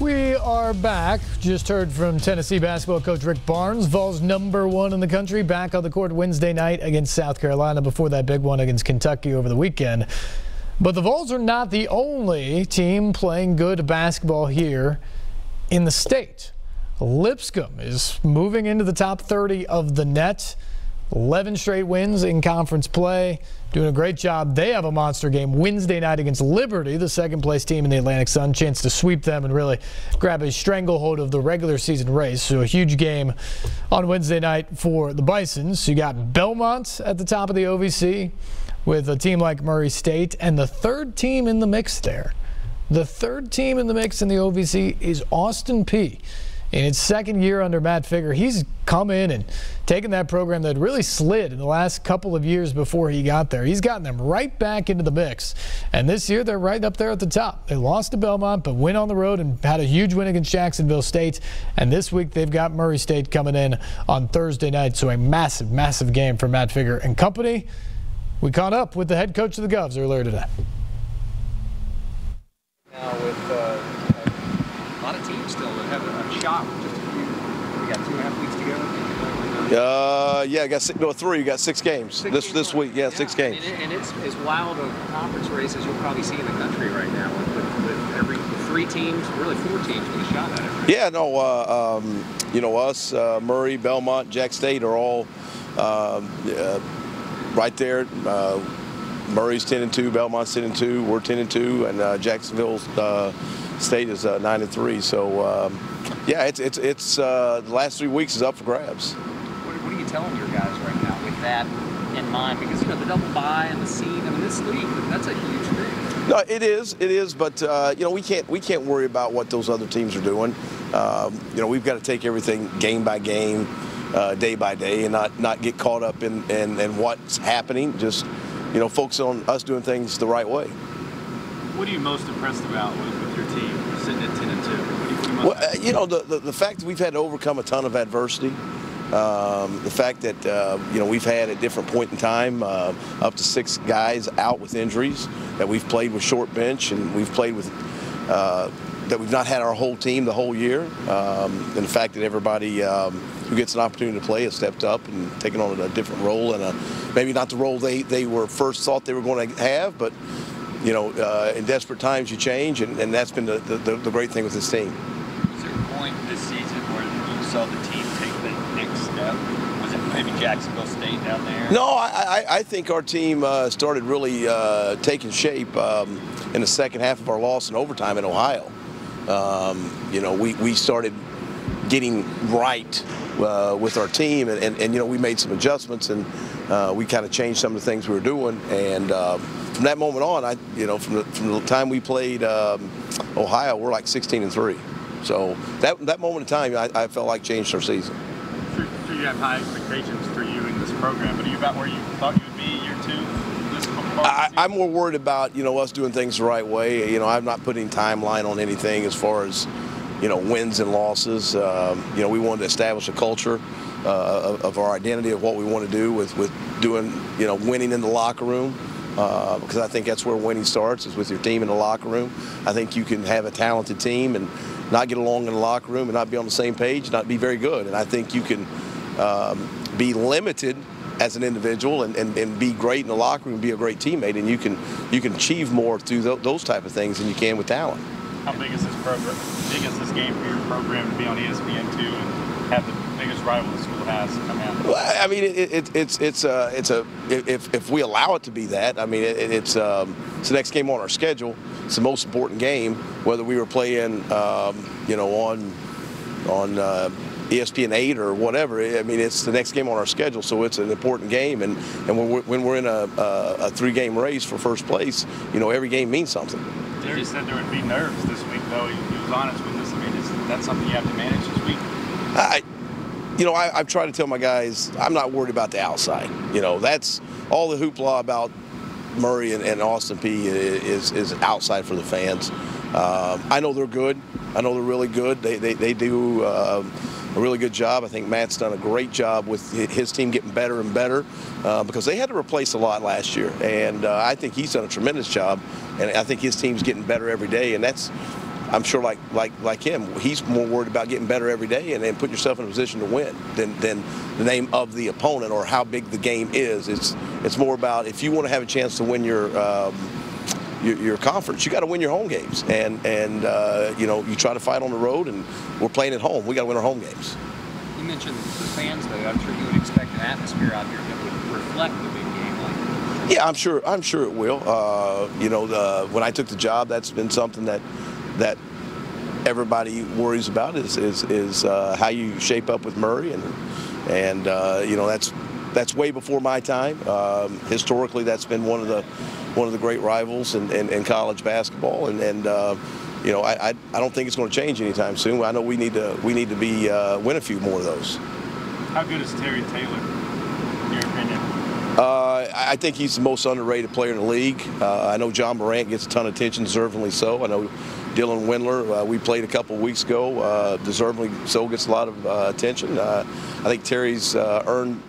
We are back. Just heard from Tennessee basketball coach Rick Barnes. Vols #1 in the country, back on the court Wednesday night against South Carolina before that big one against Kentucky over the weekend. But the Vols are not the only team playing good basketball here in the state. Lipscomb is moving into the top 30 of the net. 11 straight wins in conference play. Doing a great job. They have a monster game Wednesday night against Liberty, the second-place team in the Atlantic Sun. Chance to sweep them and really grab a stranglehold of the regular season race. So a huge game on Wednesday night for the Bisons. You got Belmont at the top of the OVC with a team like Murray State, and the third team in the mix there. The third team in the mix in the OVC is Austin Peay. In its second year under Matt Figger, he's come in and taken that program that really slid in the last couple of years before he got there. He's gotten them right back into the mix. And this year, they're right up there at the top. They lost to Belmont, but went on the road and had a huge win against Jacksonville State. And this week, they've got Murray State coming in on Thursday night. So a massive, massive game for Matt Figger and company. We caught up with the head coach of the Govs earlier today. Now with a lot of teams still that have a shot. Just we got 2.5 weeks to go. Yeah, I got three. You got 6 games this week. Yeah, 6 games. And it's as wild a conference race as you'll probably see in the country right now. With every 3 teams, really 4 teams with a shot at it. Yeah, no. You know, us, Murray, Belmont, Jack State are all right there. Murray's 10-2, Belmont's 10-2, we're 10-2, and Jacksonville State is 9-3. So yeah, it's the last 3 weeks is up for grabs. What are you telling your guys right now with that in mind? Because you know the double bye and the seed. I mean, this league, that's a huge thing. No, it is, but you know, we can't worry about what those other teams are doing. You know, we've got to take everything game by game, day by day, and not get caught up in what's happening. Just, you know, focus on us doing things the right way. What are you most impressed about with your team sitting at 10-2? Well, you know, the fact that we've had to overcome a ton of adversity. The fact that you know, we've had at different point in time up to 6 guys out with injuries, that we've played with short bench, and we've played with that we've not had our whole team the whole year, and the fact that everybody who gets an opportunity to play has stepped up and taken on a different role, and maybe not the role they were first thought they were going to have, but you know, in desperate times you change, and that's been the great thing with this team. Was there a point this season where you saw the team take the next step? Was it maybe Jacksonville State down there? No, I think our team started really taking shape in the second half of our loss in overtime in Ohio. You know, we started getting right with our team, and you know, we made some adjustments, and we kind of changed some of the things we were doing, and from that moment on, you know, from the time we played Ohio, we're like 16-3. So that moment in time, I felt like changed our season. Sure, you have high expectations for you in this program, but are you about where you thought you would be year 2? I'm more worried about, you know, us doing things the right way. You know, I'm not putting timeline on anything as far as, you know, wins and losses. You know, we wanted to establish a culture of our identity of what we want to do with doing, you know, winning in the locker room. Because I think that's where winning starts, is with your team in the locker room. I think you can have a talented team and not get along in the locker room and not be on the same page, not be very good. And I think you can be limited as an individual and be great in the locker room, be a great teammate, and you can achieve more through those type of things than you can with talent. How big is this program? Big is this game for your program to be on ESPN2 and have the biggest rival the school has come out? Well, I mean, if we allow it to be that, I mean, it's the next game on our schedule. It's the most important game, whether we were playing, you know, on ESPN 8 or whatever. I mean, it's the next game on our schedule, so it's an important game. And when we're in a 3-game race for first place, you know, every game means something. You said there would be nerves this week, though. He was honest with us. I mean, is that something you have to manage this week? You know, I've tried to tell my guys, I'm not worried about the outside. You know, that's all the hoopla about Murray and Austin Peay is outside for the fans. I know they're good. I know they're really good. They do a really good job. I think Matt's done a great job with his team getting better and better because they had to replace a lot last year. And I think he's done a tremendous job. And I think his team's getting better every day. And that's, I'm sure like him, he's more worried about getting better every day and putting yourself in a position to win than the name of the opponent or how big the game is. It's more about if you want to have a chance to win your conference, you got to win your home games, and you know, you try to fight on the road, and we're playing at home. We got to win our home games. You mentioned the fans, though. I'm sure you would expect an atmosphere out here that would reflect the big game like that. Yeah, I'm sure it will. You know, when I took the job, that's been something that everybody worries about is how you shape up with Murray, and you know, that's way before my time. Historically, that's been one of the great rivals in college basketball, and you know, I don't think it's going to change anytime soon. I know we need to win a few more of those. How good is Terry Taylor, in your opinion? I think he's the most underrated player in the league. I know John Morant gets a ton of attention, deservingly so. I know Dylan Windler, we played a couple weeks ago, deservingly so, gets a lot of attention. I think Terry's earned